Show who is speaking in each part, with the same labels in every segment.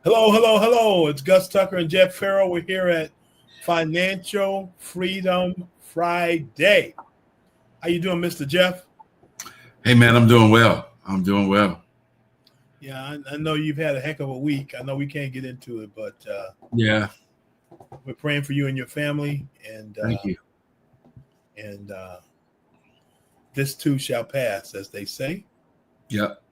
Speaker 1: Hello, hello, hello. It's Gus Tucker and Jeff Farrell. We're here at Financial Freedom Friday. How you doing, Mr. Jeff?
Speaker 2: Hey man, I'm doing well. I'm doing well.
Speaker 1: Yeah, I know you've had a heck of a week. I know we can't get into it, but
Speaker 2: Yeah,
Speaker 1: we're praying for you and your family,
Speaker 2: thank you.
Speaker 1: and this too shall pass, as they say.
Speaker 2: Yep,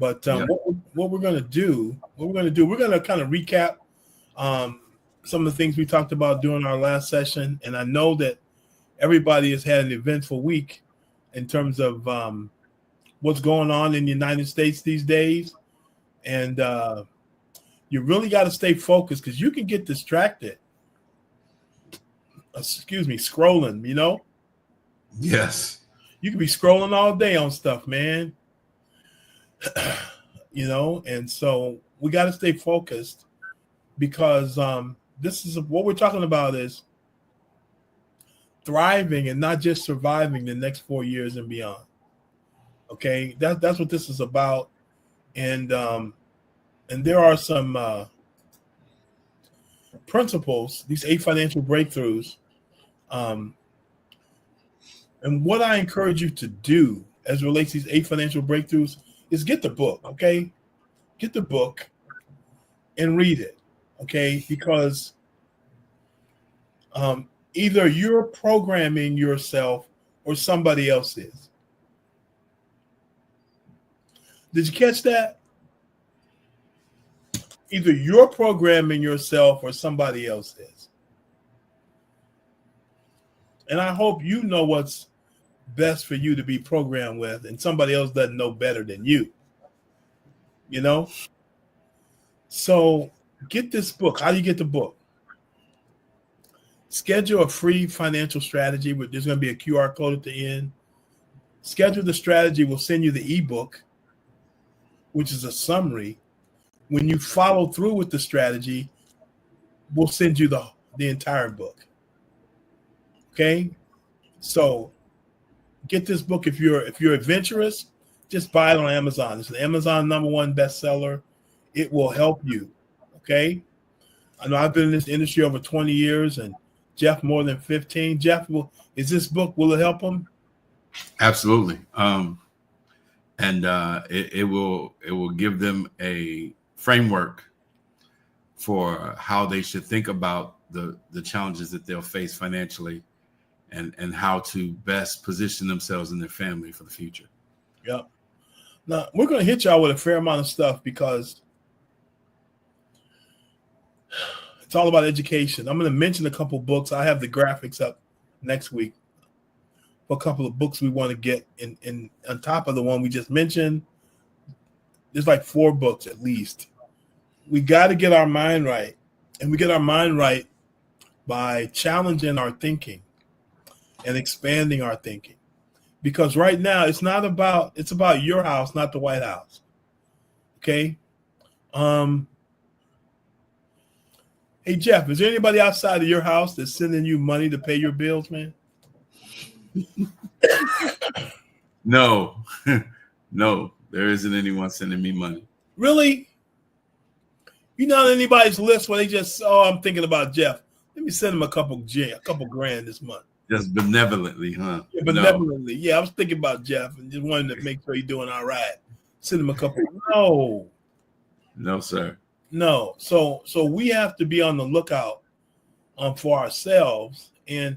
Speaker 1: But
Speaker 2: yep.
Speaker 1: what we're going to do, we're going to kind of recap um, some of the things we talked about during our last session. And I know that everybody has had an eventful week in terms of what's going on in the United States these days. And you really got to stay focused because you can get distracted. Scrolling,
Speaker 2: Yes.
Speaker 1: you can be scrolling all day on stuff, man. And so we got to stay focused because this is what we're talking about is thriving and not just surviving the next 4 years and beyond. Okay, that's what this is about, and there are some principles, these 8 financial breakthroughs, and what I encourage you to do as it relates to these 8 financial breakthroughs is get the book. Okay, get the book and read it. Okay, because either you're programming yourself or somebody else is. Did you catch that? Either you're programming yourself or somebody else is. And I hope you know what's best for you to be programmed with, and somebody else doesn't know better than you. So get this book. How do you get the book? Schedule a free financial strategy. There's going to be a QR code at the end. Schedule the strategy. We'll send you the ebook, which is a summary. When you follow through with the strategy, we'll send you the entire book. Okay? So get this book. If you're adventurous, just buy it on Amazon. It's an Amazon #1 bestseller. It will help you. Okay? I know I've been in this industry over 20 years and Jeff more than 15. Jeff, is this book, will it help him?
Speaker 2: Absolutely. And it will give them a framework for how they should think about the challenges that they'll face financially and how to best position themselves and their family for the future.
Speaker 1: Yep. Now, we're going to hit y'all with a fair amount of stuff because it's all about education. I'm going to mention a couple books. I have the graphics up next week for a couple of books we want to get in on top of the one we just mentioned. There's like 4 books at least. We got to get our mind right. And we get our mind right by challenging our thinking and expanding our thinking. Because right now it's about your house, not the White House. Okay? Hey Jeff, is there anybody outside of your house that's sending you money to pay your bills, man?
Speaker 2: No, no, there isn't anyone sending me money.
Speaker 1: Really? You're not on anybody's list where they just, I'm thinking about Jeff. Let me send him a couple grand this month.
Speaker 2: Just benevolently, huh?
Speaker 1: Yeah, benevolently. No. Yeah, I was thinking about Jeff and just wanted to make sure he's doing all right. Send him a couple. No.
Speaker 2: No, sir.
Speaker 1: No. So we have to be on the lookout for ourselves. And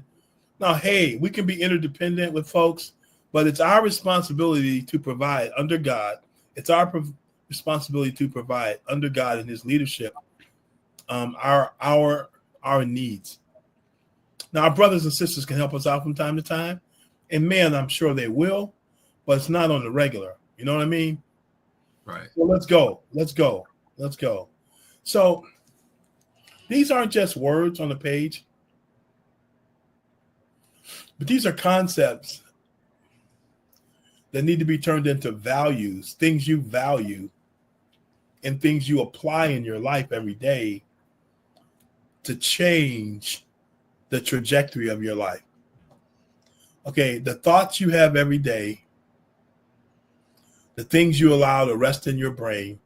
Speaker 1: now, hey, we can be interdependent with folks, but it's our responsibility to provide under God. It's our responsibility to provide under God and His leadership our needs. Now, our brothers and sisters can help us out from time to time, and man, I'm sure they will, but it's not on the regular. You know what I mean?
Speaker 2: Right.
Speaker 1: So let's go. So these aren't just words on the page, but these are concepts that need to be turned into values, things you value, and things you apply in your life every day to change the trajectory of your life. Okay, the thoughts you have every day, the things you allow to rest in your brain,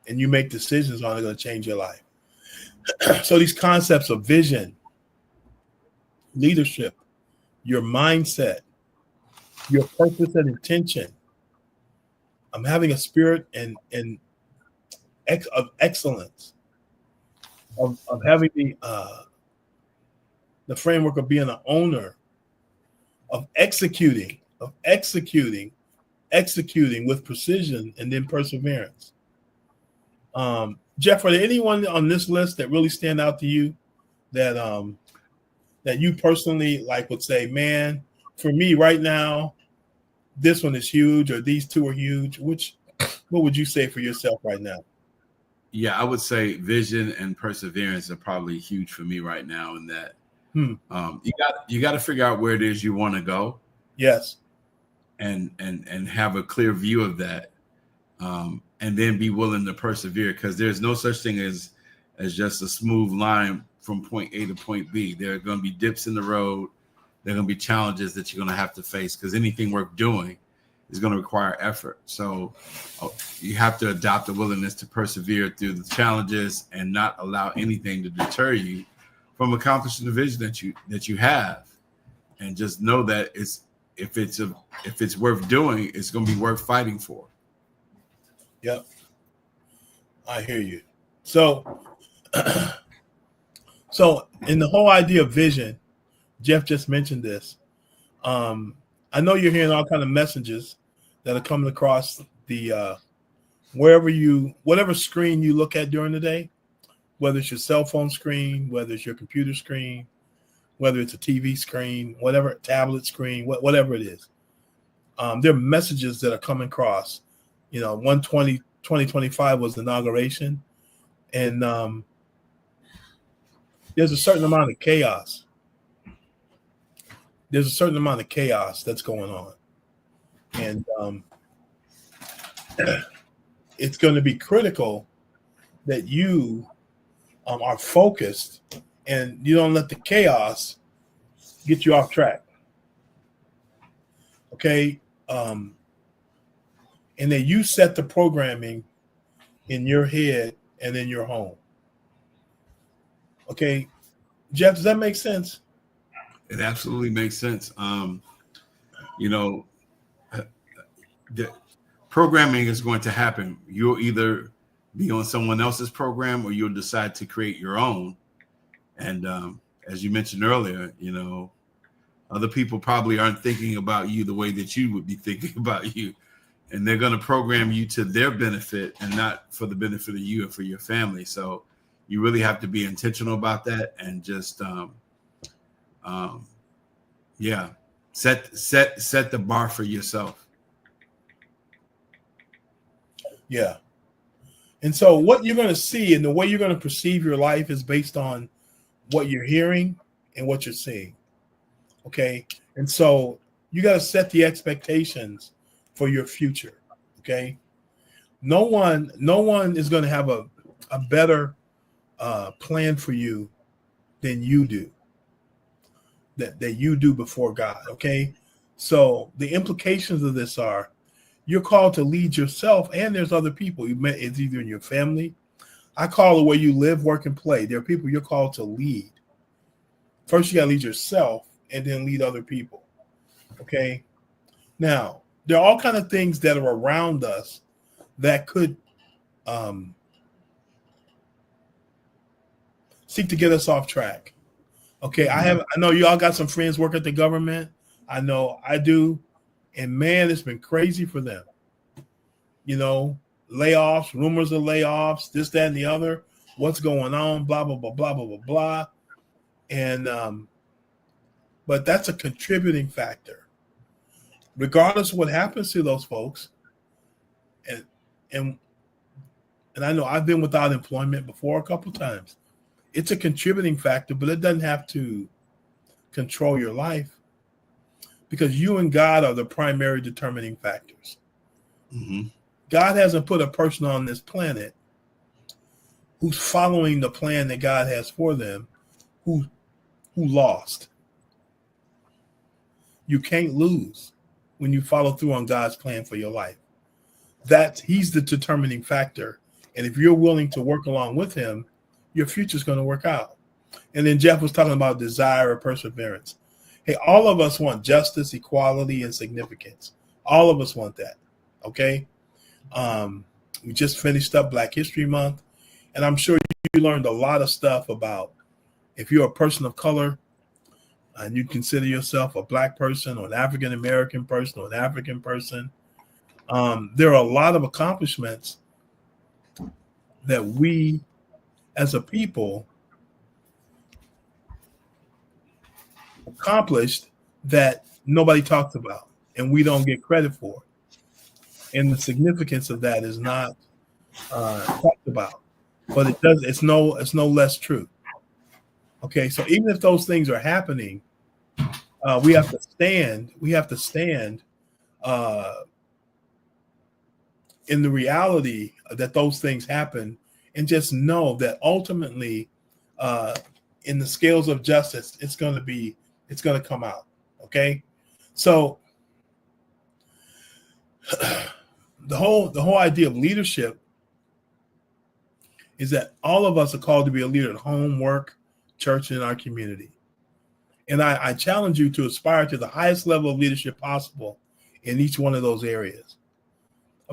Speaker 1: and you make decisions on it, going to change your life. So these concepts of vision, leadership, your mindset, your purpose and intention. I'm having a spirit of excellence, of having the framework of being an owner, of executing with precision and then perseverance. Jeff, are there anyone on this list that really stand out to you that that you personally like would say, man, for me right now, this one is huge, or these two are huge? What would you say for yourself right now?
Speaker 2: Yeah, I would say vision and perseverance are probably huge for me right now. In that, you got to figure out where it is you want to go.
Speaker 1: Yes,
Speaker 2: and have a clear view of that, and then be willing to persevere, because there's no such thing as just a smooth line from point A to point B. There are going to be dips in the road. There are going to be challenges that you're going to have to face, because anything worth doing is going to require effort. So you have to adopt a willingness to persevere through the challenges and not allow anything to deter you from accomplishing the vision that you have. And just know that if it's worth doing, it's going to be worth fighting for.
Speaker 1: Yep, I hear you. So, so in the whole idea of vision, Jeff just mentioned this. I know you're hearing all kind of messages that are coming across the whatever screen you look at during the day, whether it's your cell phone screen, whether it's your computer screen, whether it's a TV screen, whatever, tablet screen, whatever it is. There are messages that are coming across. 2025 was the inauguration, and there's a certain amount of chaos. There's a certain amount of chaos that's going on. And it's going to be critical that you are focused and you don't let the chaos get you off track. Okay? And that you set the programming in your head and in your home. Okay? Jeff, does that make sense?
Speaker 2: It absolutely makes sense. The programming is going to happen. You'll either be on someone else's program or you'll decide to create your own. And as you mentioned earlier, other people probably aren't thinking about you the way that you would be thinking about you. And they're going to program you to their benefit and not for the benefit of you and for your family. So you really have to be intentional about that and just, set the bar for yourself.
Speaker 1: Yeah. And so what you're going to see and the way you're going to perceive your life is based on what you're hearing and what you're seeing. Okay. And so you got to set the expectations for your future. Okay. No one is going to have a better plan for you than you do, that you do before God. Okay. So the implications of this are you're called to lead yourself, and there's other people. It's either in your family. I call it where you live, work, and play. There are people you're called to lead. First, you got to lead yourself and then lead other people. Okay. Now, there are all kinds of things that are around us that could seek to get us off track. Okay. I know you all got some friends work at the government. I know I do. And man, it's been crazy for them. Layoffs, rumors of layoffs, this, that, and the other. What's going on? Blah, blah, blah, blah, blah, blah, blah. And but that's a contributing factor. Regardless of what happens to those folks, and I know I've been without employment before a couple times. It's a contributing factor, but it doesn't have to control your life. Because you and God are the primary determining factors.
Speaker 2: Mm-hmm.
Speaker 1: God hasn't put a person on this planet who's following the plan that God has for them, who lost. You can't lose when you follow through on God's plan for your life. He's the determining factor And if you're willing to work along with him, your future's going to work out. And then Jeff was talking about desire or perseverance. Hey, all of us want justice, equality, and significance. All of us want that. Okay. We just finished up Black History Month, and I'm sure you learned a lot of stuff about if you're a person of color and you consider yourself a Black person or an African American person or an African person. There are a lot of accomplishments that we as a people accomplished that nobody talks about and we don't get credit for. And the significance of that is not talked about, but it's no less true. Okay, so even if those things are happening, we have to stand in the reality that those things happen, and just know that ultimately, in the scales of justice, it's going to come out. Okay, so the whole idea of leadership is that all of us are called to be a leader at home, work, church, and in our community. And I challenge you to aspire to the highest level of leadership possible in each one of those areas,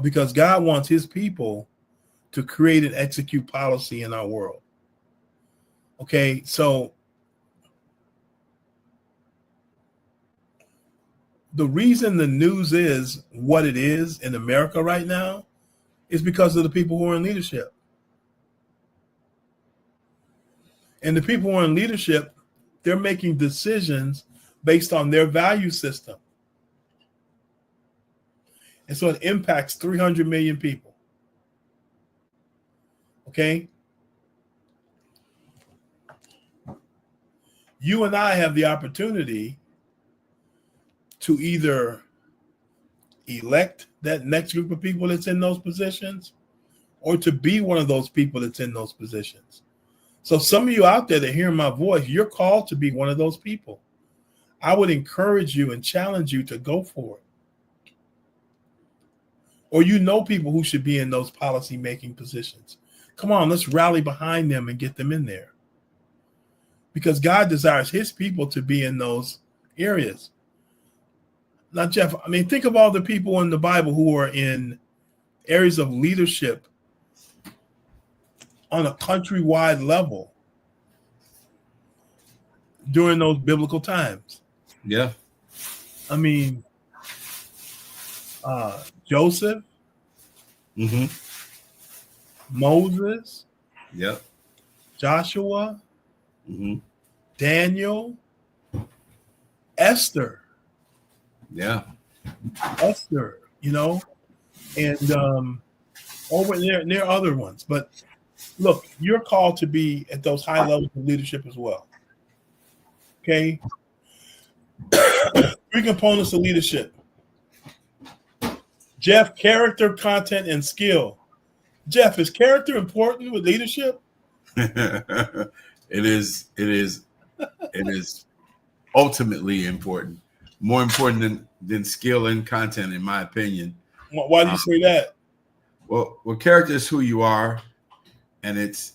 Speaker 1: because God wants his people to create and execute policy in our world. Okay, so the reason the news is what it is in America right now is because of the people who are in leadership. And the people who are in leadership, they're making decisions based on their value system. And so it impacts 300 million people. Okay? You and I have the opportunity to either elect that next group of people that's in those positions or to be one of those people that's in those positions. So some of you out there that hear my voice, you're called to be one of those people. I would encourage you and challenge you to go for it. Or you know people who should be in those policy-making positions. Come on, let's rally behind them and get them in there. Because God desires his people to be in those areas. Now, Jeff, I mean, think of all the people in the Bible who are in areas of leadership on a countrywide level during those biblical times.
Speaker 2: Yeah.
Speaker 1: I mean, Joseph, Moses,
Speaker 2: Yep.
Speaker 1: Joshua, Daniel, Esther.
Speaker 2: Yeah.
Speaker 1: Esther, you know, and over there are other ones. But look, you're called to be at those high levels of leadership as well. Okay? 3 components of leadership. Jeff, character, content, and skill. Jeff, is character important with leadership?
Speaker 2: It is ultimately important. More important than skill and content, in my opinion.
Speaker 1: Why do you say that?
Speaker 2: Well, character is who you are, and it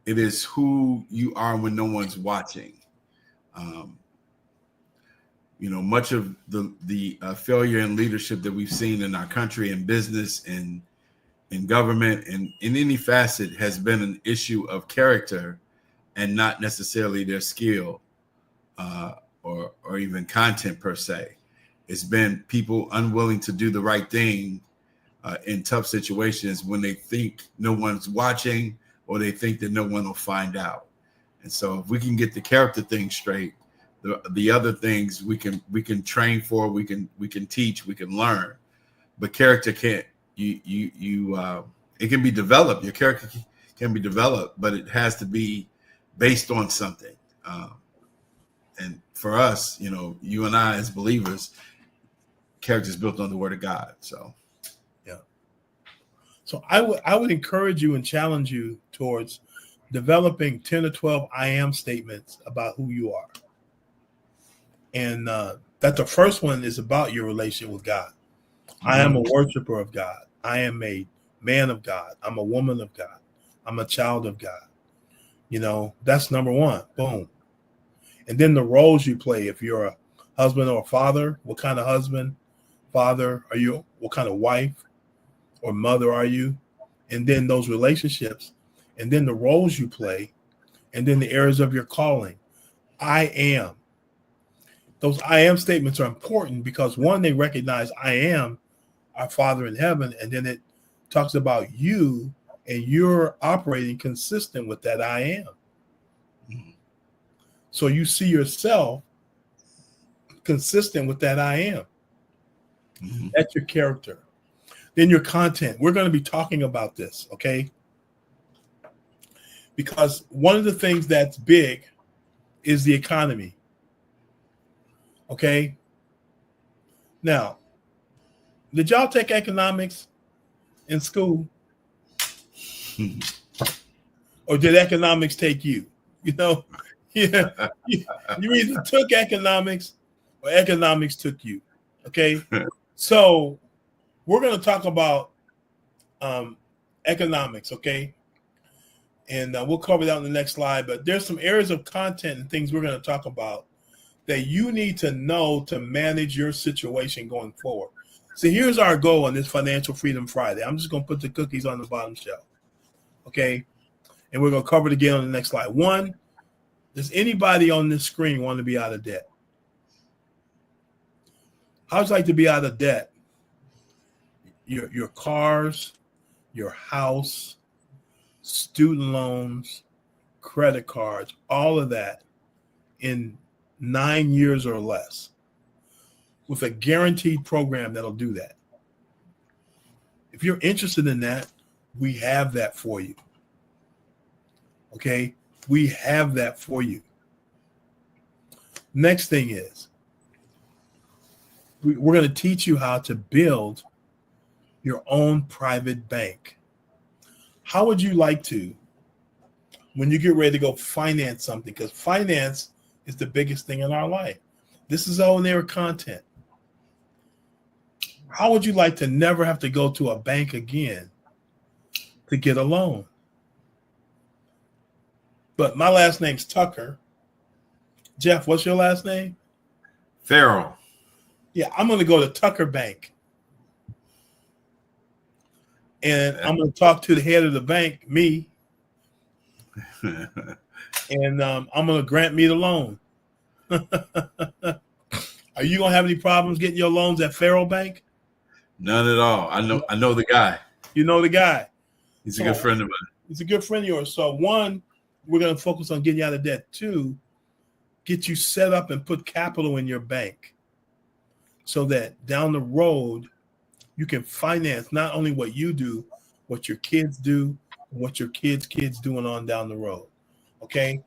Speaker 2: is who you are when no one's watching. Much of the failure in leadership that we've seen in our country, in business, and in government, and in any facet, has been an issue of character and not necessarily their skill or even content per se. It's been people unwilling to do the right thing in tough situations when they think no one's watching or they think that no one will find out. And so if we can get the character thing straight, the other things we can train for, we can teach, we can learn. But character can't, it can be developed. Your character can be developed, but it has to be based on something. And for us, you and I as believers, character is built on the Word of God. So,
Speaker 1: yeah. So I would encourage you and challenge you towards developing 10 or 12 I am statements about who you are. And that the first one is about your relationship with God. I am a worshiper of God. I am a man of God. I'm a woman of God. I'm a child of God. You know, that's number one. Boom. And then the roles you play. If you're a husband or a father, what kind of husband, father are you? What kind of wife or mother are you? And then those relationships, and then the roles you play, and then the areas of your calling. I am. Those I am statements are important because one, they recognize I am our Father in heaven, and then it talks about you and you're operating consistent with that I am. So you see yourself consistent with that I am.
Speaker 2: Mhm.
Speaker 1: That's your character. Then your content. We're going to be talking about this, okay? Because one of the things that's big is the economy. Okay? Now, did y'all take economics in school? Or did economics take you? You know, yeah, you either took economics or economics took you. Okay? So we're going to talk about economics, okay? And we'll cover that on the next slide. But there's some areas of content and things we're going to talk about that you need to know to manage your situation going forward. So here's our goal on this Financial Freedom Friday. I'm just going to put the cookies on the bottom shelf, okay? And we're going to cover it again on the next slide. One, does anybody on this screen want to be out of debt? How would you like to be out of debt? Your cars, your house, student loans, credit cards, all of that in 9 years or less with a guaranteed program that'll do that. If you're interested in that, we have that for you. Okay? We have that for you. Next thing is, we're going to teach you how to build your own private bank. How would you like to, when you get ready to go finance something, because finance is the biggest thing in our life. This is all in their content. How would you like to never have to go to a bank again to get a loan? But my last name's Tucker. Jeff, what's your last name?
Speaker 2: Farrell.
Speaker 1: Yeah, I'm going to go to Tucker Bank. And I'm going to talk to the head of the bank, me, and I'm going to grant me the loan. Are you going to have any problems getting your loans at Farrell Bank?
Speaker 2: None at all. I know the guy.
Speaker 1: You know the guy.
Speaker 2: He's a good friend of mine.
Speaker 1: He's a good friend of yours. So one, we're going to focus on getting you out of debt. Two, get you set up and put capital in your bank so that down the road, you can finance not only what you do, what your kids do, and what your kids' doing on down the road. Okay?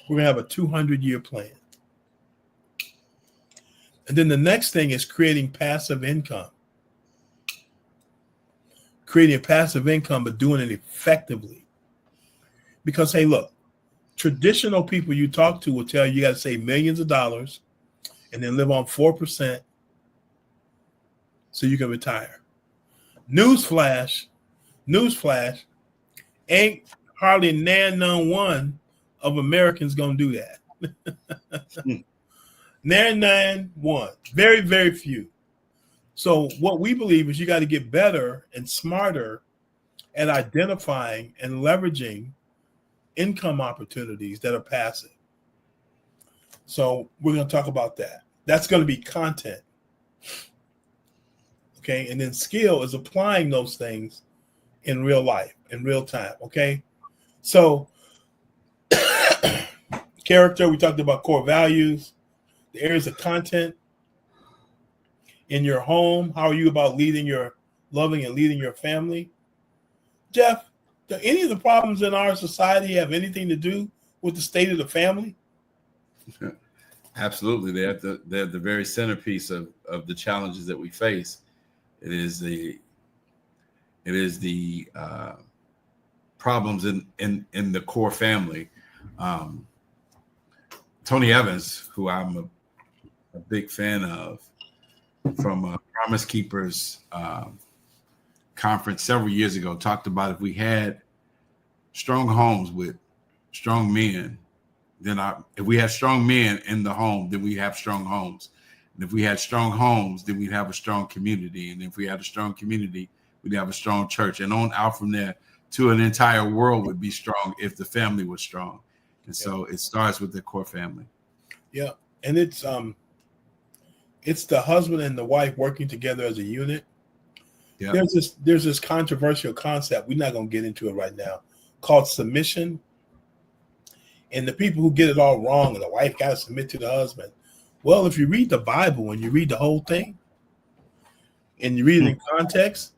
Speaker 1: We're going to have a 200-year plan. And then the next thing is creating passive income. Creating a passive income, but doing it effectively. Because, hey, look, traditional people you talk to will tell you got to save millions of dollars and then live on 4% so you can retire. Newsflash, ain't hardly none one of Americans going to do that. None one. Very, very few. So what we believe is you got to get better and smarter at identifying and leveraging income opportunities that are passive. So we're going to talk about that. That's going to be content. Okay. And then skill is applying those things in real life, in real time. Okay. So character, we talked about core values, the areas of content in your home. How are you about loving and leading your family? Jeff, do any of the problems in our society have anything to do with the state of the family?
Speaker 2: Absolutely. They're the very centerpiece of the challenges that we face. It is the problems in the core family. Tony Evans, who I'm a big fan of, from Promise Keepers conference several years ago talked about if we had strong homes with strong men, then if we had strong men in the home, then we have strong homes. And if we had strong homes, then we'd have a strong community. And if we had a strong community, we'd have a strong church. And on out from there to an entire world would be strong if the family was strong. And so it starts with the core family.
Speaker 1: Yeah. And it's the husband and the wife working together as a unit. Yeah. There's this controversial concept. We're not going to get into it right now, called submission. And the people who get it all wrong, and the wife got to submit to the husband. Well, if you read the Bible and you read the whole thing and you read it in context,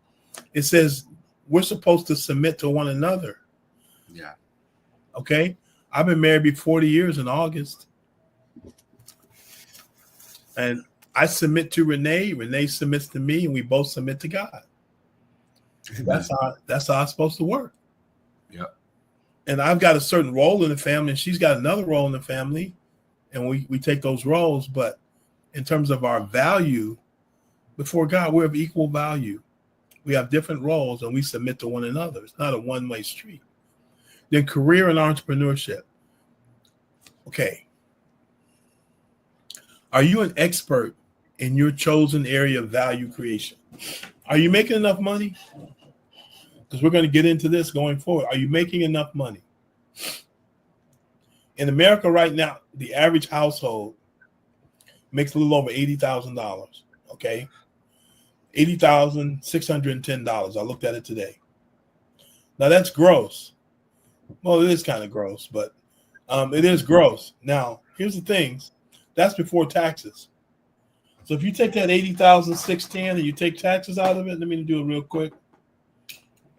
Speaker 1: it says we're supposed to submit to one another.
Speaker 2: Yeah.
Speaker 1: Okay. I've been married 40 years in August. And I submit to Renee. Renee submits to me, and we both submit to God. That's how it's supposed to work.
Speaker 2: Yep.
Speaker 1: And I've got a certain role in the family, and she's got another role in the family, and we take those roles. But in terms of our value before God, we're of equal value. We have different roles, and we submit to one another. It's not a one-way street. Then career and entrepreneurship. Okay. Are you an expert in your chosen area of value creation? Are you making enough money? Because we're going to get into this going forward. Are you making enough money? In America right now, the average household makes a little over $80,000. Okay, $80,610. I looked at it today. Now that's gross. Well, it is kind of gross, but it is gross. Now, here's the things. That's before taxes. So if you take that $80,610 and you take taxes out of it, let me do it real quick.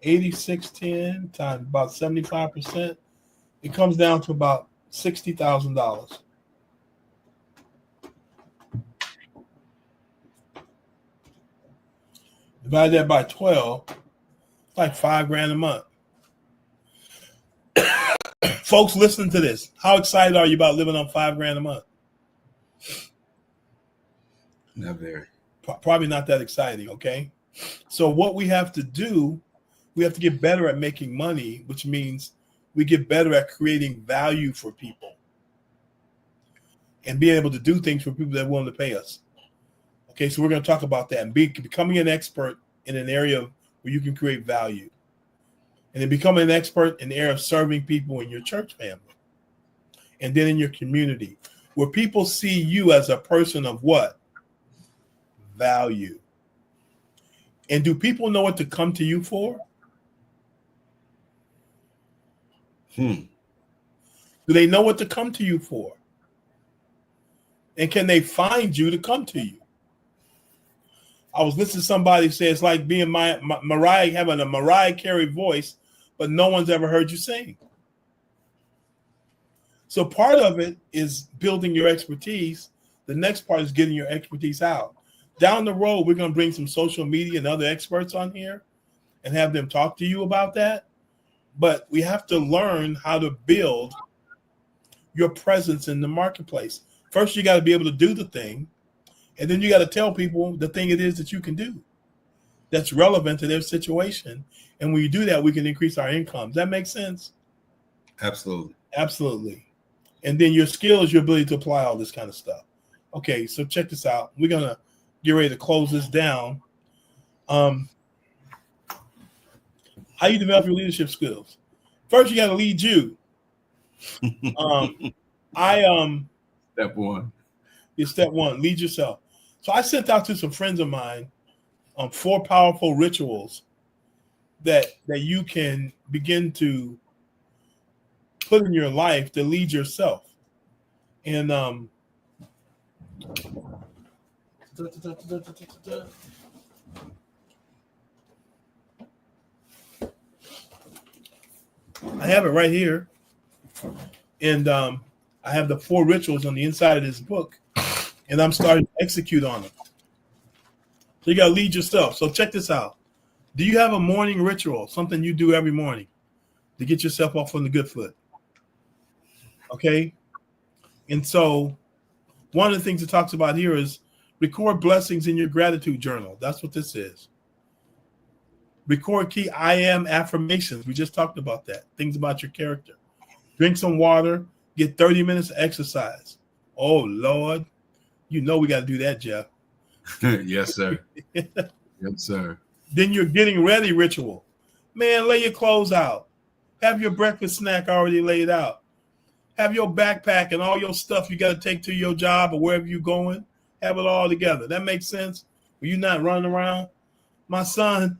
Speaker 1: 8610 times about 75%, it comes down to about $60,000. Divide that by 12, it's like $5,000 a month. Folks, listen to this. How excited are you about living on $5,000 a month?
Speaker 2: Not very.
Speaker 1: Probably not that exciting, okay? So what we have to do, we have to get better at making money, which means we get better at creating value for people and being able to do things for people that are willing to pay us. Okay, so we're going to talk about that and becoming an expert in an area where you can create value. And then becoming an expert in the area of serving people in your church family. And then in your community, where people see you as a person of what? Value. And do people know what to come to you for? Do they know what to come to you for? And can they find you to come to you? I was listening to somebody say it's like being Mariah, having a Mariah Carey voice, but no one's ever heard you sing. So part of it is building your expertise. The next part is getting your expertise out. Down the road, we're going to bring some social media and other experts on here and have them talk to you about that. But we have to learn how to build your presence in the marketplace. First, you got to be able to do the thing. And then you got to tell people the thing it is that you can do that's relevant to their situation. And when you do that, we can increase our income. Does that make sense?
Speaker 2: Absolutely.
Speaker 1: Absolutely. And then your skill is your ability to apply all this kind of stuff. Okay, so check this out. We're going to get ready to close this down. How you develop your leadership skills? First, you got to lead you.
Speaker 2: Step one.
Speaker 1: Step one, lead yourself. So I sent out to some friends of mine 4 powerful rituals that you can begin to put in your life to lead yourself. And I have it right here. And I have the 4 rituals on the inside of this book, and I'm starting to execute on them. So you got to lead yourself. So check this out. Do you have a morning ritual, something you do every morning to get yourself off on the good foot? Okay. And so one of the things it talks about here is record blessings in your gratitude journal. That's what this is. Record key I am affirmations. We just talked about that. Things about your character. Drink some water. Get 30 minutes of exercise. Oh, Lord. You know we got to do that, Jeff.
Speaker 2: Yes, sir. Yes, sir.
Speaker 1: Then your getting ready ritual. Man, lay your clothes out. Have your breakfast snack already laid out. Have your backpack and all your stuff you got to take to your job or wherever you're going. Have it all together. That makes sense? When you're not running around. My son,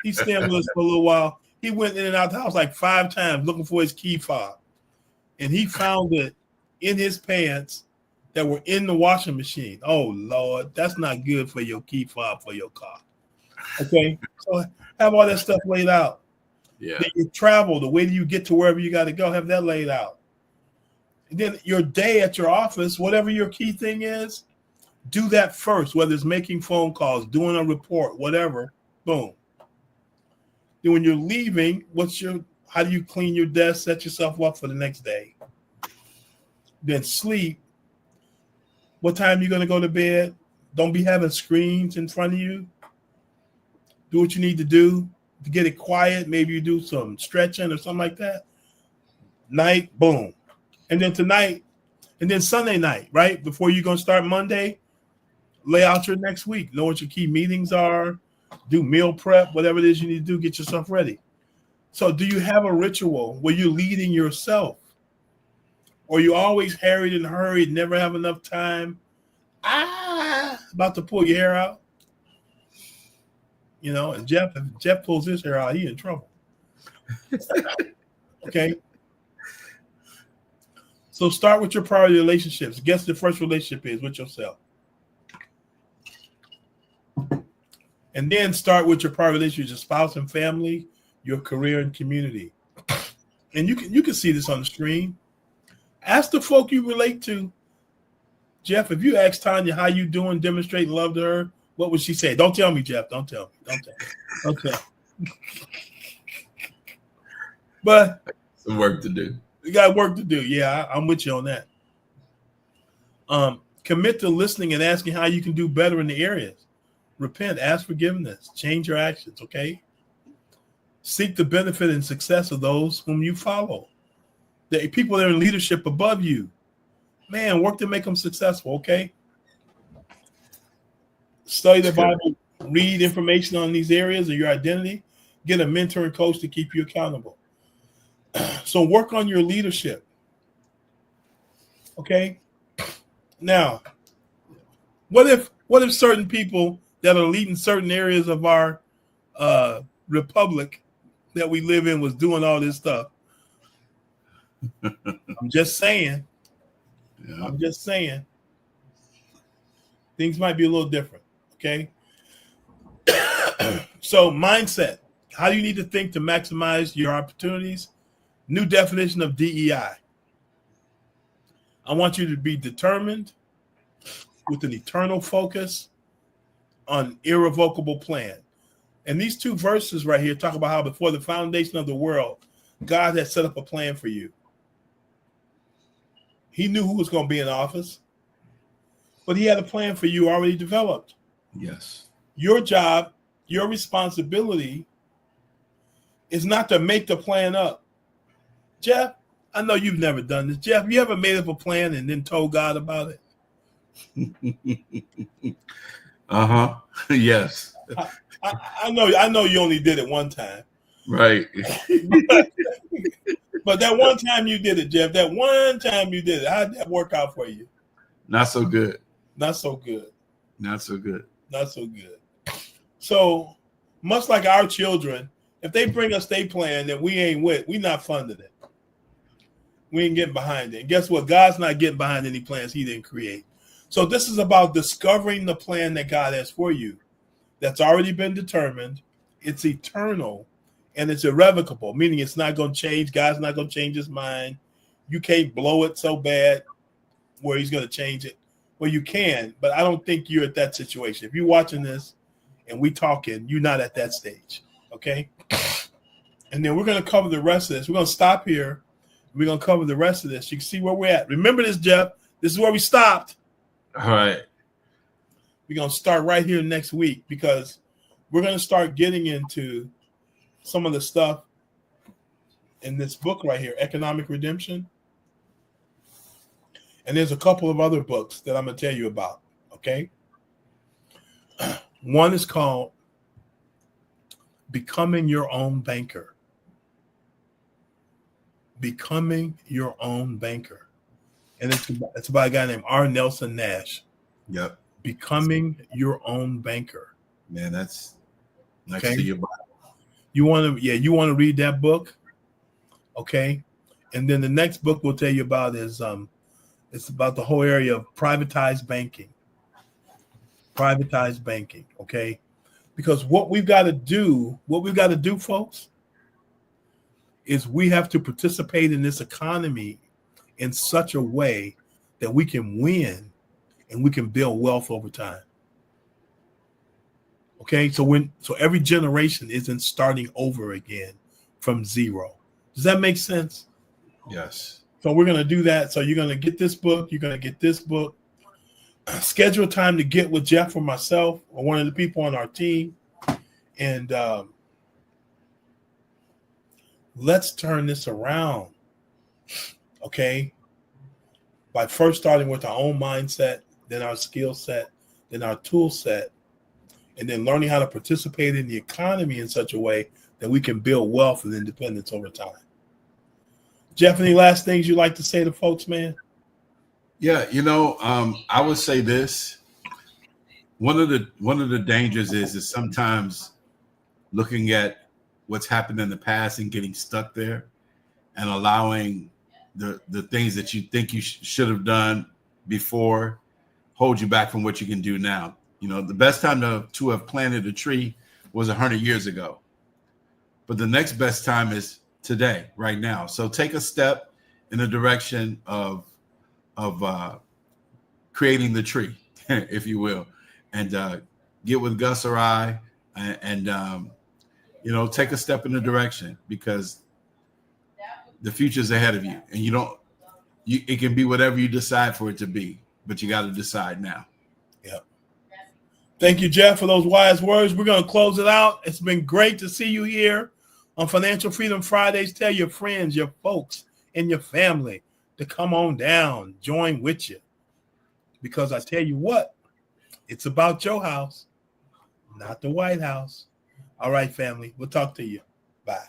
Speaker 1: he's staying with us for a little while. He went in and out the house like 5 times looking for his key fob. And he found it in his pants that were in the washing machine. Oh, Lord, that's not good for your key fob for your car. Okay? So have all that stuff laid out.
Speaker 2: Yeah.
Speaker 1: Then you travel, the way you get to wherever you got to go, have that laid out. And then your day at your office, whatever your key thing is, do that first, whether it's making phone calls, doing a report, whatever, boom. Then when you're leaving, how do you clean your desk, set yourself up for the next day? Then sleep. What time are you going to go to bed? Don't be having screens in front of you. Do what you need to do to get it quiet. Maybe you do some stretching or something like that. Night, boom. And then tonight, and then Sunday night, right? Before you're going to start Monday, lay out your next week. Know what your key meetings are. Do meal prep, whatever it is you need to do, get yourself ready. So do you have a ritual where you're leading yourself? Or you always harried and hurried, never have enough time? About to pull your hair out. You know, and if Jeff pulls his hair out, he in trouble. Okay. So start with your priority relationships. Guess the first relationship is with yourself. And then start with your priority relationships, your spouse and family, your career and community. And you can see this on the screen. Ask the folk you relate to. Jeff, if you ask Tanya how you doing, demonstrating love to her, what would she say? Don't tell me, Jeff. Don't tell me. Don't tell me. But
Speaker 2: some work to do.
Speaker 1: We got work to do. Yeah, I'm with you on that. Commit to listening and asking how you can do better in the areas. Repent, ask forgiveness, change your actions, okay? Seek the benefit and success of those whom you follow. The people that are in leadership above you. Man, work to make them successful, okay? Study the Bible, read information on these areas of your identity, get a mentor and coach to keep you accountable. So work on your leadership, okay? Now, what if certain people that are leading certain areas of our republic that we live in was doing all this stuff? I'm just saying. Yeah. I'm just saying. Things might be a little different, okay? So mindset. How do you need to think to maximize your opportunities? New definition of DEI. I want you to be determined with an eternal focus on irrevocable plan. And these 2 verses right here talk about how before the foundation of the world, God had set up a plan for you. He knew who was going to be in office, but he had a plan for you already developed.
Speaker 2: Yes.
Speaker 1: Your job, your responsibility is not to make the plan up. Jeff, I know you've never done this. Jeff, you ever made up a plan and then told God about it?
Speaker 2: Uh-huh. Yes.
Speaker 1: I know you only did it one time.
Speaker 2: Right.
Speaker 1: But that one time you did it, Jeff, that one time you did it, how did that work out for you?
Speaker 2: Not so good.
Speaker 1: Not so good.
Speaker 2: Not so good.
Speaker 1: Not so good. So much like our children, if they bring us their plan that we ain't with, we not funding it. We ain't getting behind it. And guess what? God's not getting behind any plans he didn't create. So this is about discovering the plan that God has for you that's already been determined. It's eternal and it's irrevocable, meaning it's not going to change. God's not going to change his mind. You can't blow it so bad where he's going to change it. Well, you can, but I don't think you're at that situation. If you're watching this and we talking, you're not at that stage, okay? And then we're going to cover the rest of this. We're going to stop here. We're going to cover the rest of this. You can see where we're at. Remember this, Jeff. This is where we stopped.
Speaker 2: All right.
Speaker 1: We're going to start right here next week because we're going to start getting into some of the stuff in this book right here, Economic Redemption. And there's a couple of other books that I'm going to tell you about, okay? One is called Becoming Your Own Banker. Becoming Your Own Banker. And it's by a guy named R. Nelson Nash.
Speaker 2: Yep.
Speaker 1: Becoming Your Own Banker.
Speaker 2: Man, that's next
Speaker 1: Okay.
Speaker 2: to your Bible.
Speaker 1: You want to read that book? Okay. And then the next book we'll tell you about is it's about the whole area of privatized banking. Privatized banking, okay? Because what we've got to do, folks, is we have to participate in this economy in such a way that we can win and we can build wealth over time. Okay, so every generation isn't starting over again from zero. Does that make sense?
Speaker 2: Yes.
Speaker 1: So we're going to do that. So you're going to get this book. You're going to get this book. Schedule time to get with Jeff or myself or one of the people on our team. And let's turn this around. Okay. By first starting with our own mindset, then our skill set, then our tool set, and then learning how to participate in the economy in such a way that we can build wealth and independence over time. Jeff, any last things you'd like to say to folks, man?
Speaker 2: Yeah, I would say this. One of the dangers is sometimes looking at what's happened in the past and getting stuck there and allowing the things that you think you should have done before hold you back from what you can do now. The best time to have planted a tree was 100 years ago. But the next best time is today, right now. So take a step in the direction of creating the tree, if you will, and get with Gus or I and take a step in the direction, because the future's ahead of you, and it can be whatever you decide for it to be, but you got to decide now.
Speaker 1: Yep. Thank you, Jeff, for those wise words. We're going to close it out. It's been great to see you here on Financial Freedom Fridays. Tell your friends, your folks, and your family to come on down, join with you. Because I tell you what, it's about your house, not the White House. All right, family. We'll talk to you. Bye.